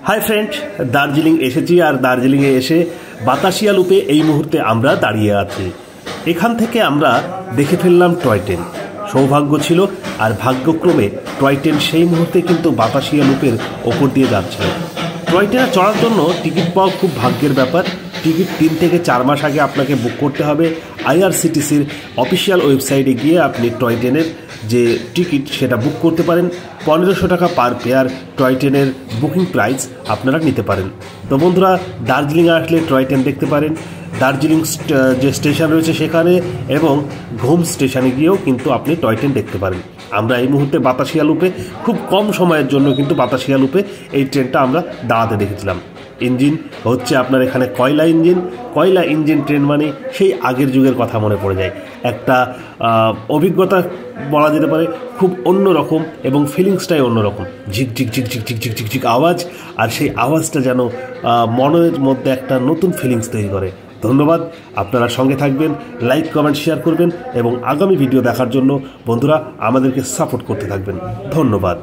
Hi friend, Darjeeling এসেছি আর দার্জিলিংয়ে এসে বাতাসিয়া লুপে এই মুহূর্তে আমরা দাঁড়িয়ে আছি। এখান থেকে আমরা দেখে ফেললাম টয় ট্রেন। সৌভাগ্য ছিল আর ভাগ্যক্রমে টয় ট্রেন সেই মুহূর্তে কিন্তু বাতাসিয়া লুপের ওপর দিয়ে যাচ্ছিল। টয় ট্রেনে চড়ার জন্য টিকিট পাওয়া খুব ভাগ্যের ব্যাপার। টিকিট 3 থেকে 4 মাস আগে আপনাকে বুক করতে হবে। আইআরসিটিসির অফিসিয়াল ওয়েবসাইটে গিয়ে আপনি টয় ট্রেনের যে টিকিট সেটা বুক করতে পারেন। 1500 টাকা পার পেয়ার টয় ট্রেনের বুকিং প্রাইস আপনারা নিতে পারেন। তো বন্ধুরা, দার্জিলিংয়ে আসলে টয় ট্রেন দেখতে পারেন। দার্জিলিং যে স্টেশন রয়েছে সেখানে এবং ঘুম স্টেশনে গিয়েও কিন্তু আপনি টয় ট্রেন দেখতে পারেন। আমরা এই মুহূর্তে বাতাসিয়া লুপে খুব কম সময়ের জন্য কিন্তু বাতাসিয়া লুপে এই ট্রেনটা আমরা দাঁড়াতে দেখেছিলাম। ইঞ্জিন হচ্ছে আপনার এখানে কয়লা ইঞ্জিন ট্রেন মানে সেই আগের যুগের কথা মনে পড়ে যায়। একটা অভিজ্ঞতা বলা যেতে পারে, খুব অন্যরকম এবং ফিলিংসটাই অন্যরকম। ঝিকঝিক ঝিকঝিক ঝিকঝিক ঝিকঝিক আওয়াজ, আর সেই আওয়াজটা যেন মনের মধ্যে একটা নতুন ফিলিংস তৈরি করে। ধন্যবাদ, আপনারা সঙ্গে থাকবেন, লাইক কমেন্ট শেয়ার করবেন এবং আগামী ভিডিও দেখার জন্য বন্ধুরা আমাদেরকে সাপোর্ট করতে থাকবেন। ধন্যবাদ।